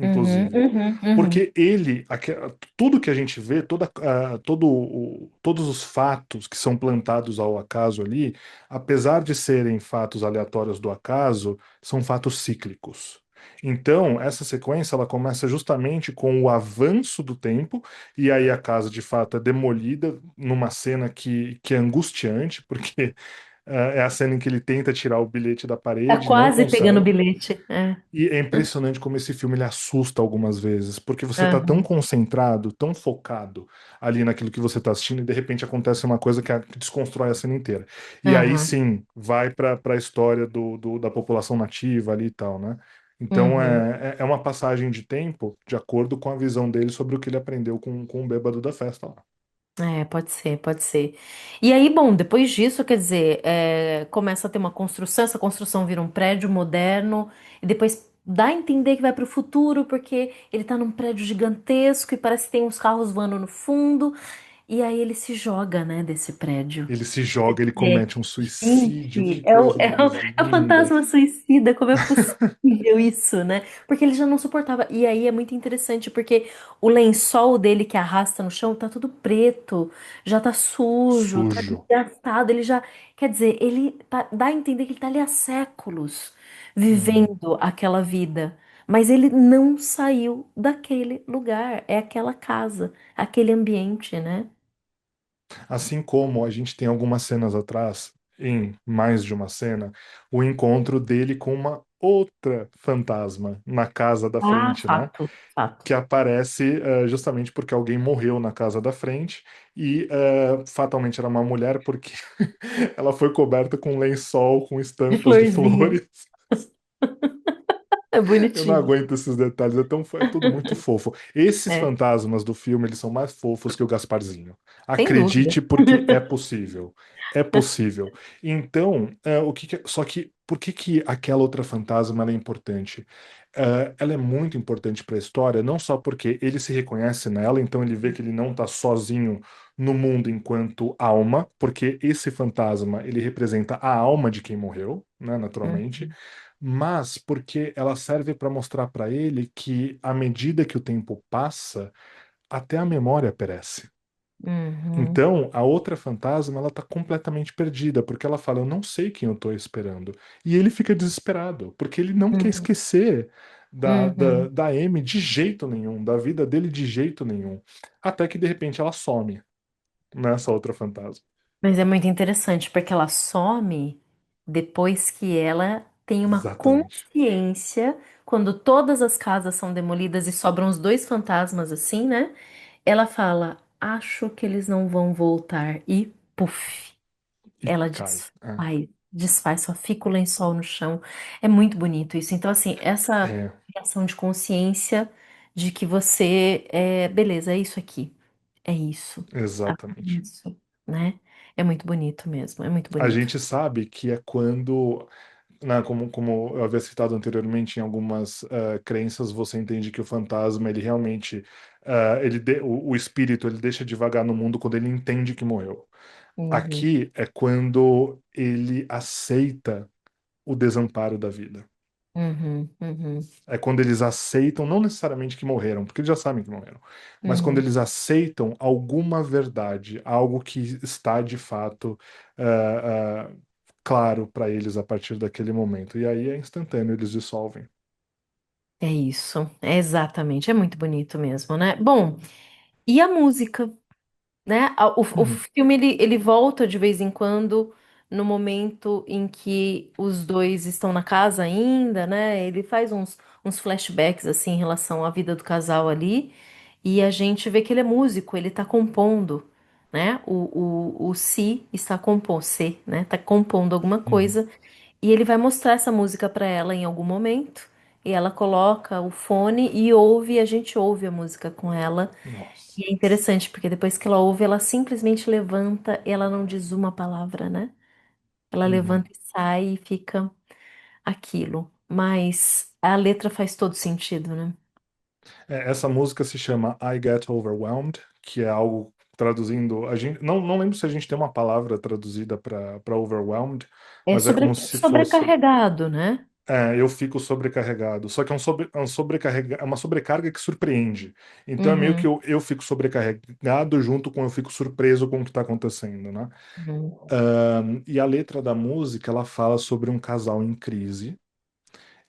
Uhum, inclusive. uhum, uhum. Porque tudo que a gente vê, todos os fatos que são plantados ao acaso ali, apesar de serem fatos aleatórios do acaso, são fatos cíclicos. Então, essa sequência ela começa justamente com o avanço do tempo, e aí a casa de fato é demolida numa cena que é angustiante, porque é a cena em que ele tenta tirar o bilhete da Tá parede, não quase pegando o consegue. bilhete. É. E é impressionante como esse filme ele assusta algumas vezes, porque você tá tão Aham, concentrado, tão focado ali naquilo que você tá assistindo, e de repente acontece uma coisa que desconstrói a cena inteira. E aí aham, sim, vai para a história da população nativa ali e tal, né? Então uhum. é uma passagem de tempo de acordo com a visão dele sobre o que ele aprendeu com o bêbado da festa lá. É, pode ser, pode ser. E aí, bom, depois disso, quer dizer, começa a ter uma construção, essa construção vira um prédio moderno, e depois dá a entender que vai para o futuro, porque ele tá num prédio gigantesco e parece que tem uns carros voando no fundo. E aí ele se joga, né, desse prédio. Ele se joga, ele É, comete um suicídio, que gente, é o, coisa é o, mais é o linda. fantasma suicida, como é possível isso, né? Porque ele já não suportava. E aí é muito interessante, porque o lençol dele que arrasta no chão tá tudo preto, já tá sujo, tá Sujo. desgastado. Ele já. Quer dizer, dá a entender que ele tá ali há séculos Uhum. vivendo aquela vida. Mas ele não saiu daquele lugar, é aquela casa, aquele ambiente, né? Assim como a gente tem algumas cenas atrás, em mais de uma cena, o encontro dele com uma outra fantasma na casa da Ah, frente, né? fato, fato. Que aparece justamente porque alguém morreu na casa da frente e fatalmente era uma mulher porque ela foi coberta com um lençol com De estampas de florzinha. flores. É Eu não bonitinho. aguento esses detalhes, é tudo muito fofo. Esses É, fantasmas do filme, eles são mais fofos que o Gasparzinho. sem dúvida. Acredite, porque é possível. É possível. Então, só que por que que aquela outra fantasma ela é importante? Ela é muito importante para a história, não só porque ele se reconhece nela, então ele vê que ele não está sozinho no mundo enquanto alma, porque esse fantasma ele representa a alma de quem morreu, né, naturalmente, Uhum, mas porque ela serve para mostrar para ele que, à medida que o tempo passa, até a memória perece. uhum, Então, a outra fantasma, ela tá completamente perdida, porque ela fala, eu não sei quem eu tô esperando. E ele fica desesperado, porque ele não quer uhum, esquecer uhum. da Amy de jeito nenhum, da vida dele de jeito nenhum. Até que, de repente, ela some nessa outra fantasma. Mas é muito interessante, porque ela some depois que ela tem uma Exatamente. consciência, quando todas as casas são demolidas e sobram os dois fantasmas assim, né? Ela fala, acho que eles não vão voltar. E puf. E Ela cai. desfaz, só fica o lençol no chão. É muito bonito isso. Então, assim, essa É, criação de consciência de que você beleza, é isso aqui, é isso, exatamente. isso, né? É muito bonito mesmo, é muito A bonito. gente sabe que é quando, né, como eu havia citado anteriormente, em algumas crenças, você entende que o fantasma, ele realmente, o espírito, ele deixa de vagar no mundo quando ele entende que morreu. Uhum, Aqui é quando ele aceita o desamparo da vida. uhum, uhum, É quando eles aceitam, não necessariamente que morreram, porque eles já sabem que morreram, mas quando uhum. eles aceitam alguma verdade, algo que está de fato ah, ah, claro para eles a partir daquele momento. E aí é instantâneo, eles dissolvem. É isso, é exatamente, é muito bonito mesmo, né? Bom, e a música? Né? O Uhum. filme ele volta de vez em quando no momento em que os dois estão na casa ainda, né? Ele faz uns flashbacks assim em relação à vida do casal ali e a gente vê que ele é músico, ele está compondo, né? O Si está compondo, C, né? Tá compondo alguma Uhum. coisa e ele vai mostrar essa música para ela em algum momento. E ela coloca o fone e ouve, e a gente ouve a música com ela. Nossa. E é interessante, porque depois que ela ouve, ela simplesmente levanta e ela não diz uma palavra, né? Ela Uhum. levanta e sai e fica aquilo. Mas a letra faz todo sentido, né? Essa música se chama I Get Overwhelmed, que é algo traduzindo. A gente, não lembro se a gente tem uma palavra traduzida para overwhelmed, É mas é como se fosse. sobrecarregado, né? Eu fico sobrecarregado. Só que é uma sobrecarga que surpreende. Então é meio que Uhum, eu fico sobrecarregado junto com eu fico surpreso com o que está acontecendo, né? uhum, E a letra da música ela fala sobre um casal em crise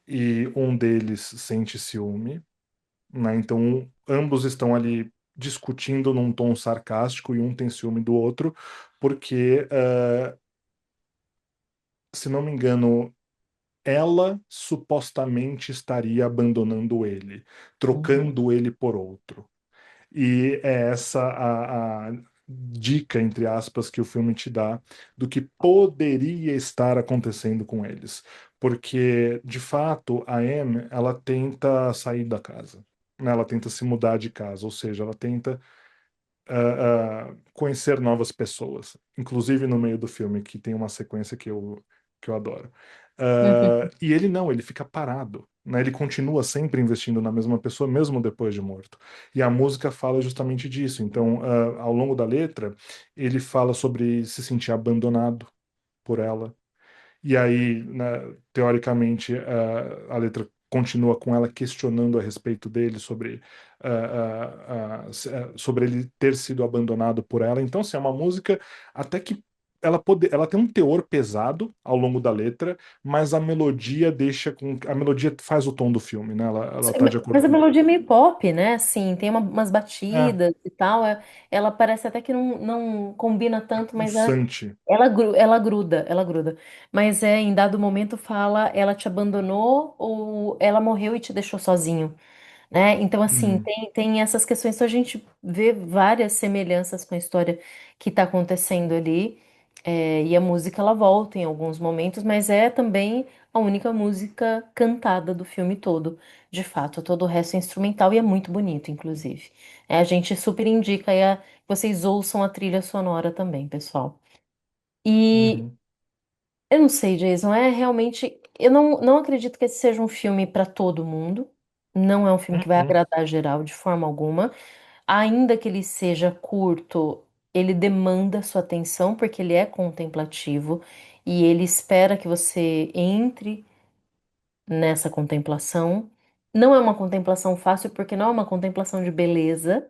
e um deles sente ciúme, né? Então ambos estão ali discutindo num tom sarcástico e um tem ciúme do outro, porque, se não me engano, ela supostamente estaria abandonando ele, uhum, trocando ele por outro. E é essa a dica, entre aspas, que o filme te dá do que poderia estar acontecendo com eles. Porque, de fato, a Anne, ela tenta sair da casa. Né? Ela tenta se mudar de casa, ou seja, ela tenta conhecer novas pessoas. Inclusive no meio do filme, que tem uma sequência que eu adoro. uhum. E ele não, ele fica parado. né? Ele continua sempre investindo na mesma pessoa, mesmo depois de morto. E a música fala justamente disso. Então, ao longo da letra, ele fala sobre se sentir abandonado por ela. E aí, né, teoricamente, a letra continua com ela questionando a respeito dele sobre, sobre ele ter sido abandonado por ela. Então, assim, é uma música até que ela tem um teor pesado ao longo da letra, mas a melodia deixa com a melodia faz o tom do filme, né? Ela tá de acordo Mas a com melodia é meio pop, né? Assim, tem umas é, batidas e tal. Ela parece até que não combina tanto, mas pulsante. ela gruda, ela gruda. Mas em dado momento fala, ela te abandonou ou ela morreu e te deixou sozinho, né? Então, assim, Uhum, tem essas questões. Então, a gente vê várias semelhanças com a história que está acontecendo ali. E a música, ela volta em alguns momentos, mas é também a única música cantada do filme todo. De fato, todo o resto é instrumental e é muito bonito, inclusive. A gente super indica aí que vocês ouçam a trilha sonora também, pessoal. E uhum, eu não sei, Jason, é realmente. Eu não acredito que esse seja um filme para todo mundo. Não é um filme que vai uhum, agradar geral de forma alguma. Ainda que ele seja curto, ele demanda sua atenção, porque ele é contemplativo e ele espera que você entre nessa contemplação. Não é uma contemplação fácil, porque não é uma contemplação de beleza.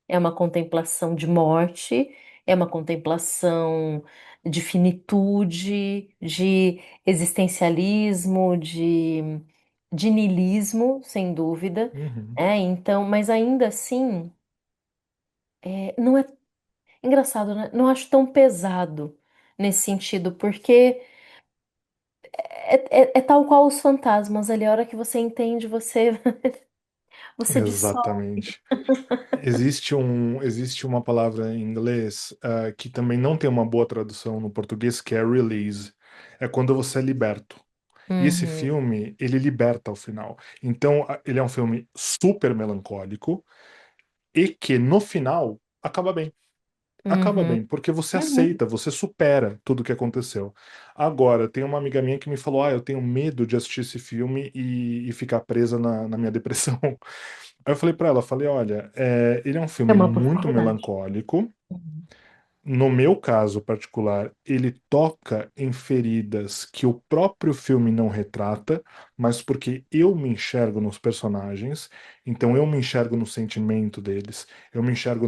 É uma contemplação de morte, é uma contemplação de finitude, de existencialismo, de niilismo, sem dúvida. uhum. Então, mas ainda assim, não é engraçado, né? Não acho tão pesado nesse sentido, porque é tal qual os fantasmas ali, a hora que você entende, você dissolve. Exatamente. Existe uma palavra em inglês, que também não tem uma boa tradução no português, que é release. É quando você é liberto. E esse Uhum, filme, ele liberta ao final. Então, ele é um filme super melancólico e que no final acaba bem. Acaba uhum, bem, porque você uhum. aceita, você supera tudo o que aconteceu. Agora, tem uma amiga minha que me falou: Ah, eu tenho medo de assistir esse filme e ficar presa na minha depressão. Aí eu falei pra ela, falei, olha, ele é um É filme uma muito possibilidade. melancólico. Uhum. No meu caso particular, ele toca em feridas que o próprio filme não retrata, mas porque eu me enxergo nos personagens, então eu me enxergo no sentimento deles, eu me enxergo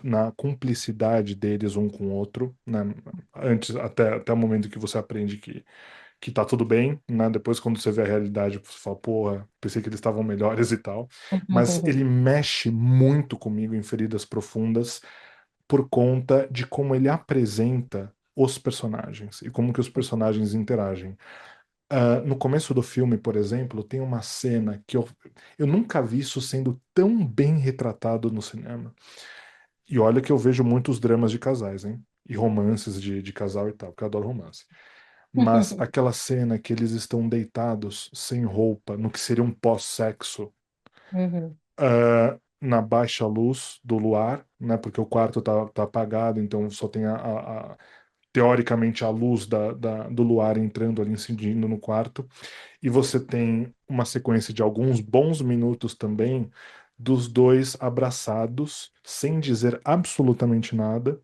na cumplicidade deles um com o outro, né? Antes, até o momento que você aprende que tá tudo bem, né? Depois, quando você vê a realidade, você fala, porra, pensei que eles estavam melhores e tal. Mas ele mexe muito comigo em feridas profundas por conta de como ele apresenta os personagens e como que os personagens interagem. No começo do filme, por exemplo, tem uma cena que eu nunca vi isso sendo tão bem retratado no cinema. E olha que eu vejo muitos dramas de casais, hein? E romances de casal e tal, porque eu adoro romance. Mas aquela cena que eles estão deitados sem roupa, no que seria um pós-sexo, Uhum. na baixa luz do luar, né? Porque o quarto tá apagado, então só tem teoricamente a luz do luar entrando ali, incidindo no quarto. E você tem uma sequência de alguns bons minutos também dos dois abraçados, sem dizer absolutamente nada,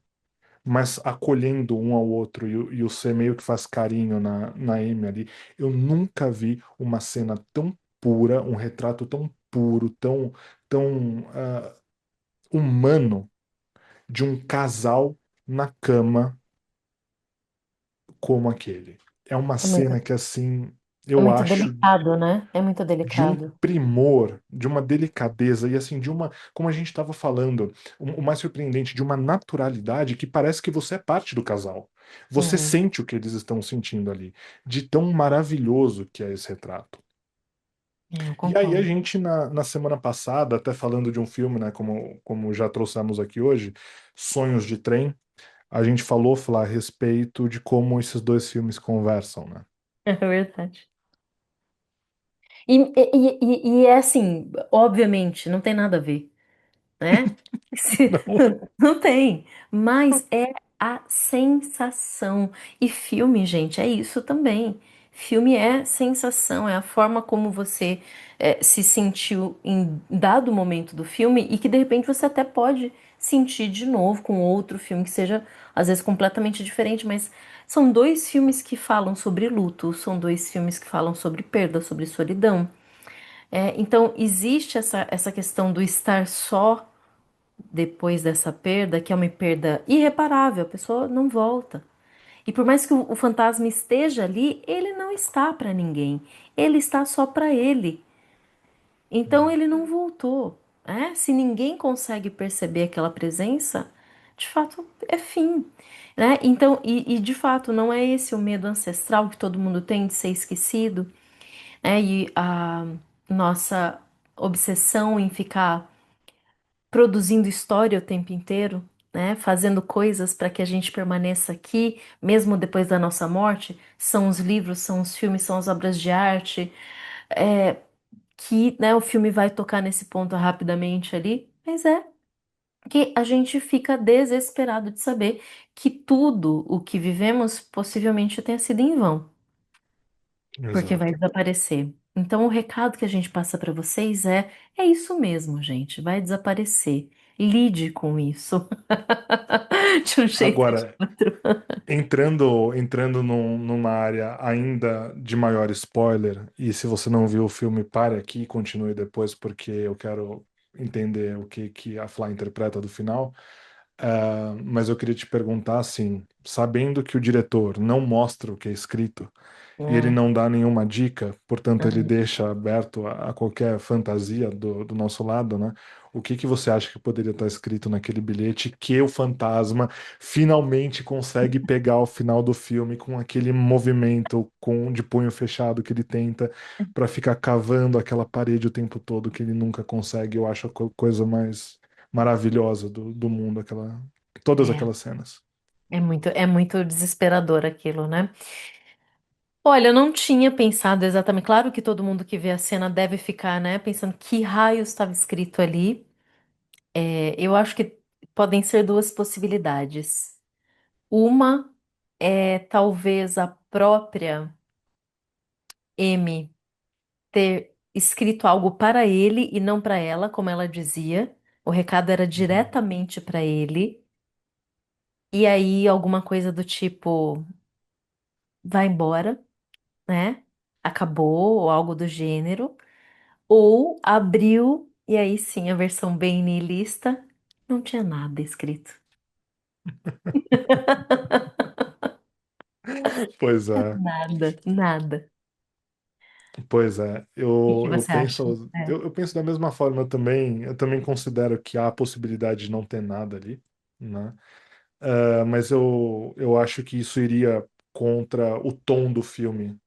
mas acolhendo um ao outro, e o C meio que faz carinho na Amy ali. Eu nunca vi uma cena tão pura, um retrato tão puro, tão humano de um casal na cama como aquele. É uma É muito, cena que, assim, é eu muito acho delicado, né? É muito de um delicado. primor, de uma delicadeza e, assim, de uma, como a gente estava falando, o mais surpreendente, de uma naturalidade que parece que você é parte do casal. Você Uhum. sente o que eles estão sentindo ali, de tão maravilhoso que é esse retrato. Eu E aí a concordo. gente, na semana passada, até falando de um filme, né, como já trouxemos aqui hoje, Sonhos de Trem, a gente falou, Flá, a respeito de como esses dois filmes conversam, né? É verdade. E é assim, obviamente, não tem nada a ver, né? Não. Não tem, mas é a sensação. E filme, gente, é isso também. Filme é sensação, é a forma como você se sentiu em dado momento do filme e que de repente você até pode sentir de novo com outro filme que seja às vezes completamente diferente, mas são dois filmes que falam sobre luto, são dois filmes que falam sobre perda, sobre solidão. Então existe essa questão do estar só depois dessa perda, que é uma perda irreparável, a pessoa não volta. E por mais que o fantasma esteja ali, ele não está para ninguém. Ele está só para ele. Então ele não voltou. Se ninguém consegue perceber aquela presença, de fato é fim. Então, e de fato, não é esse o medo ancestral que todo mundo tem de ser esquecido, e a nossa obsessão em ficar produzindo história o tempo inteiro, fazendo coisas para que a gente permaneça aqui, mesmo depois da nossa morte, são os livros, são os filmes, são as obras de arte, é, que, o filme vai tocar nesse ponto rapidamente ali, mas é que a gente fica desesperado de saber que tudo o que vivemos possivelmente tenha sido em vão, porque vai Exato. desaparecer. Então, o recado que a gente passa para vocês é isso mesmo, gente, vai desaparecer. Lide com isso. De um jeito ou de Agora, outro. entrando numa área ainda de maior spoiler, e se você não viu o filme, pare aqui e continue depois, porque eu quero entender o que, que a Fly interpreta do final. Mas eu queria te perguntar assim, sabendo que o diretor não mostra o que é escrito e ele É, não dá nenhuma dica, portanto ele uhum. deixa aberto a qualquer fantasia do nosso lado, né? O que que você acha que poderia estar escrito naquele bilhete que o fantasma finalmente consegue pegar ao final do filme com aquele movimento de punho fechado que ele tenta para ficar cavando aquela parede o tempo todo que ele nunca consegue? Eu acho a coisa mais maravilhosa do mundo, todas É, aquelas cenas. é muito desesperador aquilo, né? Olha, eu não tinha pensado exatamente. Claro que todo mundo que vê a cena deve ficar, pensando que raio estava escrito ali. Eu acho que podem ser duas possibilidades. Uma é talvez a própria M ter escrito algo para ele e não para ela, como ela dizia. O recado era Uhum. diretamente para ele. E aí alguma coisa do tipo, vai embora, né? Acabou, ou algo do gênero. Ou abriu, e aí sim, a versão bem niilista, não tinha nada escrito. Pois é, Nada, nada. pois é. O que Eu você acha? penso, eu penso da mesma forma também. Eu também considero que há a possibilidade de não ter nada ali, né? Mas eu acho que isso iria contra o tom do filme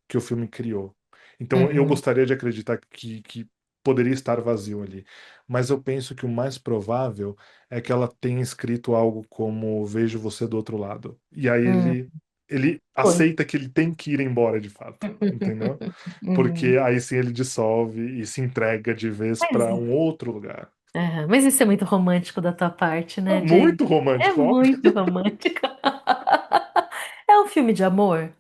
que o filme criou. Então eu Uhum, gostaria de acreditar que poderia estar vazio ali. Mas eu penso que o mais provável é que ela tenha escrito algo como Vejo você do outro lado. E aí uhum, ele foi. aceita que ele tem que ir embora de fato, entendeu? Uhum. Porque aí sim ele dissolve e se entrega de vez Mas, para um outro lugar. mas isso é muito romântico da tua parte, É né, Jay? muito É romântico, óbvio. muito romântico. É um filme de amor?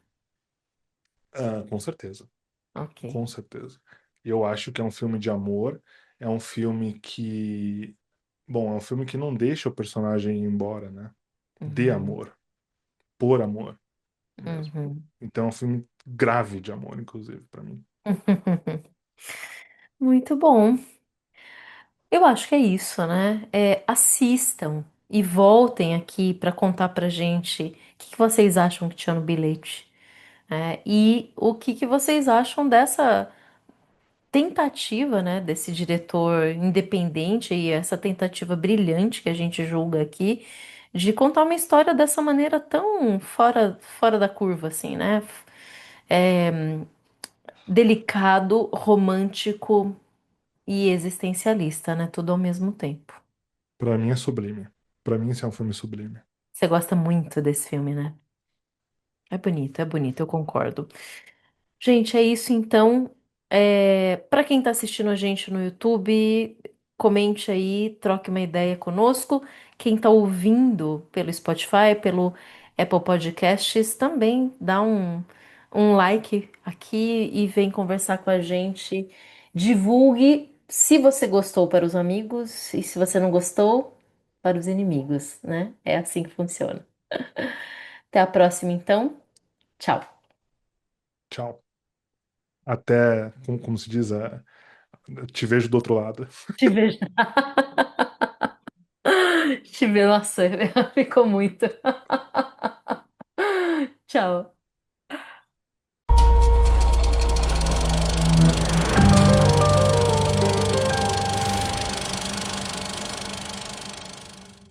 Com certeza. Ok. Com certeza. Eu acho que é um filme de amor, é um filme que, bom, é um filme que não deixa o personagem ir embora, né? De Uhum, amor, por amor mesmo. uhum. Então é um filme grave de amor, inclusive, pra mim. Muito bom. Eu acho que é isso, né? Assistam e voltem aqui para contar pra gente o que vocês acham que tinha no bilhete, e o que vocês acham dessa tentativa, né, desse diretor independente e essa tentativa brilhante que a gente julga aqui de contar uma história dessa maneira tão fora da curva, assim, né? É, delicado, romântico e existencialista, né? Tudo ao mesmo tempo. Pra mim é sublime. Pra mim esse é um filme sublime. Você gosta muito desse filme, né? É bonito, eu concordo. Gente, é isso então. Para quem tá assistindo a gente no YouTube, comente aí, troque uma ideia conosco. Quem tá ouvindo pelo Spotify, pelo Apple Podcasts, também um like aqui e vem conversar com a gente. Divulgue se você gostou para os amigos e se você não gostou, para os inimigos, né? É assim que funciona. Até a próxima, então. Tchau. Tchau. Até, como se diz, te vejo do outro lado. Te vejo. Te vejo, nossa, ficou muito. Tchau.